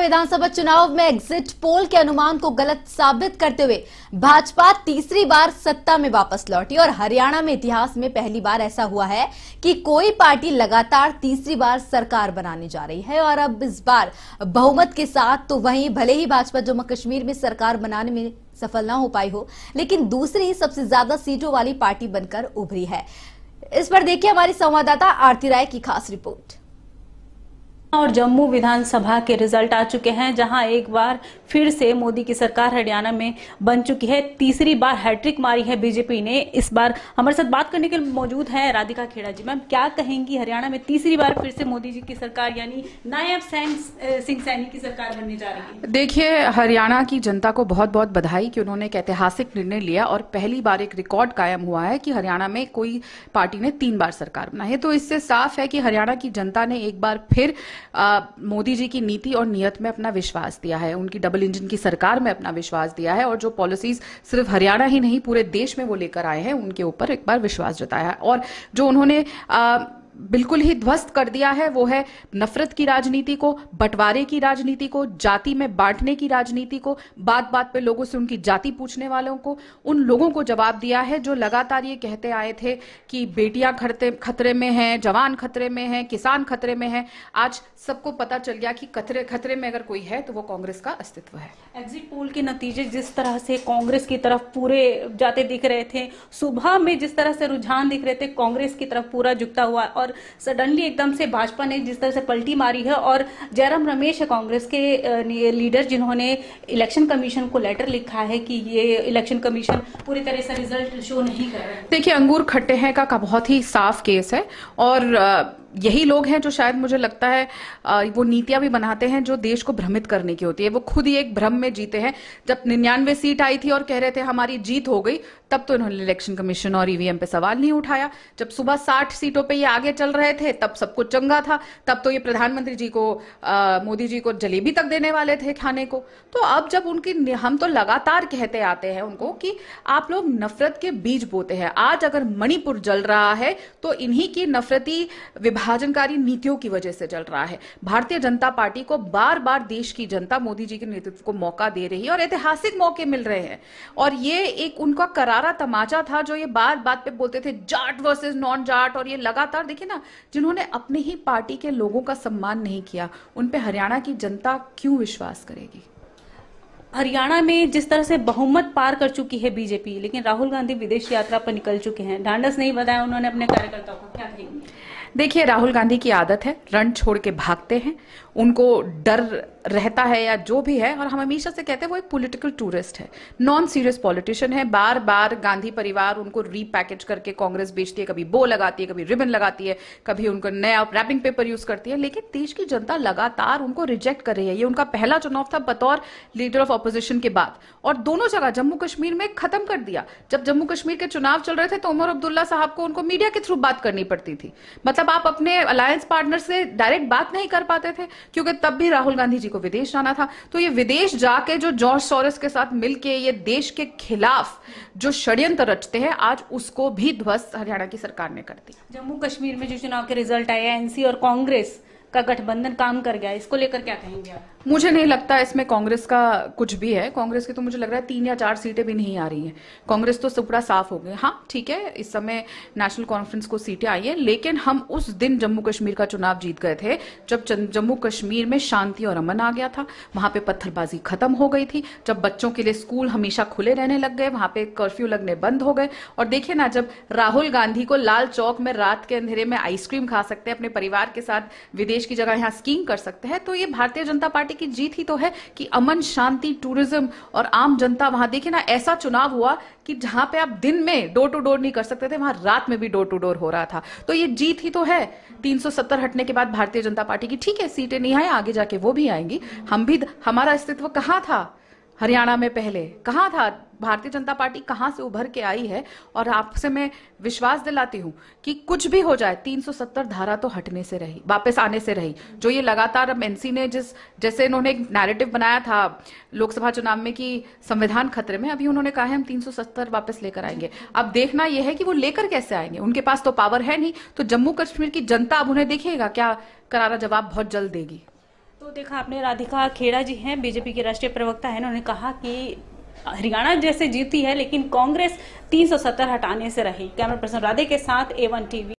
विधानसभा चुनाव में exit poll के अनुमान को गलत साबित करते हुए भाजपा तीसरी बार सत्ता में वापस लौटी और हरियाणा में इतिहास में पहली बार ऐसा हुआ है कि कोई पार्टी लगातार तीसरी बार सरकार बनाने जा रही है और अब इस बार बहुमत के साथ। तो वहीं भले ही भाजपा जम्मू कश्मीर में सरकार बनाने में सफल ना हो पाई हो, लेकिन दूसरी सबसे ज्यादा सीटों वाली पार्टी बनकर उभरी है। इस पर देखिए हमारी संवाददाता आरती राय की खास रिपोर्ट। और जम्मू विधानसभा के रिजल्ट आ चुके हैं, जहां एक बार फिर से मोदी की सरकार हरियाणा में बन चुकी है। तीसरी बार हैट्रिक मारी है बीजेपी ने। इस बार हमारे साथ बात करने के लिए मौजूद है राधिका खेड़ा जी। मैम, क्या कहेंगी, हरियाणा में तीसरी बार फिर से मोदी जी की सरकार यानी नायब सिंह सैनी की सरकार बनने जा रही है? देखिए, हरियाणा की जनता को बहुत बहुत बधाई कि उन्होंने एक ऐतिहासिक निर्णय लिया और पहली बार एक रिकॉर्ड कायम हुआ है कि हरियाणा में कोई पार्टी ने 3 बार सरकार बनाई है। तो इससे साफ है कि हरियाणा की जनता ने एक बार फिर मोदी जी की नीति और नियत में अपना विश्वास दिया है, उनकी डबल इंजन की सरकार में अपना विश्वास दिया है और जो पॉलिसीज सिर्फ हरियाणा ही नहीं पूरे देश में वो लेकर आए हैं, उनके ऊपर एक बार विश्वास जताया है। और जो उन्होंने बिल्कुल ही ध्वस्त कर दिया है वो है नफरत की राजनीति को, बंटवारे की राजनीति को, जाति में बांटने की राजनीति को, बात बात पे लोगों से उनकी जाति पूछने वालों को, उन लोगों को जवाब दिया है जो लगातार ये कहते आए थे कि बेटियां खतरे में हैं, जवान खतरे में हैं, किसान खतरे में हैं। आज सबको पता चल गया कि खतरे में अगर कोई है तो वो कांग्रेस का अस्तित्व है। एग्जिट पोल के नतीजे जिस तरह से कांग्रेस की तरफ पूरे जाते दिख रहे थे, सुबह में जिस तरह से रुझान दिख रहे थे कांग्रेस की तरफ पूरा झुकता हुआ, और सडनली एकदम से भाजपा ने जिस तरह से पलटी मारी है। और जयराम रमेश है कांग्रेस के लीडर, जिन्होंने इलेक्शन कमीशन को लेटर लिखा है कि ये इलेक्शन कमीशन पूरी तरह से रिजल्ट शो नहीं कर रहा है। देखिए, अंगूर खट्टे हैं का बहुत ही साफ केस है और यही लोग हैं जो शायद मुझे लगता है वो नीतियां भी बनाते हैं जो देश को भ्रमित करने की होती है। वो खुद ही एक भ्रम में जीते हैं। जब 99 सीट आई थी और कह रहे थे हमारी जीत हो गई, तब तो इन्होंने इलेक्शन कमीशन और ईवीएम पे सवाल नहीं उठाया। जब सुबह 60 सीटों पे ये आगे चल रहे थे तब सब कुछ चंगा था, तब तो ये प्रधानमंत्री जी को मोदी जी को जलेबी तक देने वाले थे खाने को। तो अब जब हम तो लगातार कहते आते हैं उनको कि आप लोग नफरत के बीज बोते हैं। आज अगर मणिपुर जल रहा है तो इन्हीं की नफरती विभाजनकारी नीतियों की वजह से चल रहा है। भारतीय जनता पार्टी को बार बार देश की जनता मोदी जी के नेतृत्व को मौका दे रही है और ऐतिहासिक मौके मिल रहे हैं। और ये एक उनका करारा तमाचा था जो ये बार बात पे बोलते थे जाट वर्सेस नॉन जाट, और ये लगातार देखिए ना, जिन्होंने अपनी ही पार्टी के लोगों का सम्मान नहीं किया, उन पे हरियाणा की जनता क्यों विश्वास करेगी? हरियाणा में जिस तरह से बहुमत पार कर चुकी है बीजेपी, लेकिन राहुल गांधी विदेश यात्रा पर निकल चुके हैं। ढांढस नहीं बताया उन्होंने अपने कार्यकर्ताओं को, क्या कहेंगे? देखिए, राहुल गांधी की आदत है रण छोड़ के भागते हैं, उनको डर रहता है या जो भी है। और हम हमेशा से कहते हैं वो एक पॉलिटिकल टूरिस्ट है, नॉन सीरियस पॉलिटिशियन है। बार बार गांधी परिवार उनको रीपैकेज करके कांग्रेस बेचती है, कभी बो लगाती है, कभी रिबन लगाती है, कभी उनको नया रैपिंग पेपर यूज करती है, लेकिन देश की जनता लगातार उनको रिजेक्ट कर रही है। ये उनका पहला चुनाव था बतौर लीडर ऑफ ऑपोजिशन के बाद, और दोनों जगह जम्मू कश्मीर में खत्म कर दिया। जब जम्मू कश्मीर के चुनाव चल रहे थे तो उमर अब्दुल्ला साहब को उनको मीडिया के थ्रू बात करनी पड़ती थी। मतलब आप अपने अलायंस पार्टनर से डायरेक्ट बात नहीं कर पाते थे, क्योंकि तब भी राहुल गांधी जी को विदेश जाना था। तो ये विदेश जाके जो जॉर्ज सोरोस के साथ मिलके ये देश के खिलाफ जो षड्यंत्र रचते हैं, आज उसको भी ध्वस्त हरियाणा की सरकार ने कर दी। जम्मू कश्मीर में जो चुनाव के रिजल्ट आए, एनसी और कांग्रेस का गठबंधन काम कर गया, इसको लेकर क्या कहेंगे आप? मुझे नहीं लगता इसमें कांग्रेस का कुछ भी है। कांग्रेस की तो मुझे लग रहा है 3 या 4 सीटें भी नहीं आ रही हैं। कांग्रेस तो सुपड़ा साफ हो गई। हाँ ठीक है, इस समय नेशनल कॉन्फ्रेंस को सीटें आई हैं, लेकिन हम उस दिन जम्मू कश्मीर का चुनाव जीत गए थे जब जम्मू कश्मीर में शांति और अमन आ गया था। वहां पे पत्थरबाजी खत्म हो गई थी, जब बच्चों के लिए स्कूल हमेशा खुले रहने लग गए, वहां पे कर्फ्यू लगने बंद हो गए। और देखिए ना, जब राहुल गांधी को लाल चौक में रात के अंधेरे में आइसक्रीम खा सकते हैं, अपने परिवार के साथ विदेश की जगह यहाँ स्कीइंग कर सकते हैं, तो ये भारतीय जनता पार्टी की जीत ही तो है कि अमन, शांति, टूरिज्म और आम जनता। वहां देखिए ना, ऐसा चुनाव हुआ कि जहां पे आप दिन में डोर टू डोर नहीं कर सकते थे, वहां रात में भी डोर टू डोर हो रहा था। तो ये जीत ही तो है। 370 हटने के बाद भारतीय जनता पार्टी की, ठीक है सीटें नहीं आए, आगे जाके वो भी आएंगी। हम भी, हमारा अस्तित्व कहां था हरियाणा में, पहले कहां था? भारतीय जनता पार्टी कहां से उभर के आई है। और आपसे मैं विश्वास दिलाती हूं कि कुछ भी हो जाए, 370 धारा तो हटने से रही, वापस आने से रही। जो ये लगातार अब एनसी ने जैसे इन्होंने एक नैरेटिव बनाया था लोकसभा चुनाव में कि संविधान खतरे में, अभी उन्होंने कहा है हम 370 वापस लेकर आएंगे। अब देखना यह है कि वो लेकर कैसे आएंगे, उनके पास तो पावर है नहीं। तो जम्मू कश्मीर की जनता अब उन्हें देखिएगा क्या करारा जवाब बहुत जल्द देगी। तो तो देखा आपने, राधिका खेड़ा जी हैं, बीजेपी के राष्ट्रीय प्रवक्ता हैं, उन्होंने कहा कि हरियाणा जैसे जीती है लेकिन कांग्रेस 370 हटाने से रही। कैमरा पर्सन राधे के साथ A1 TV।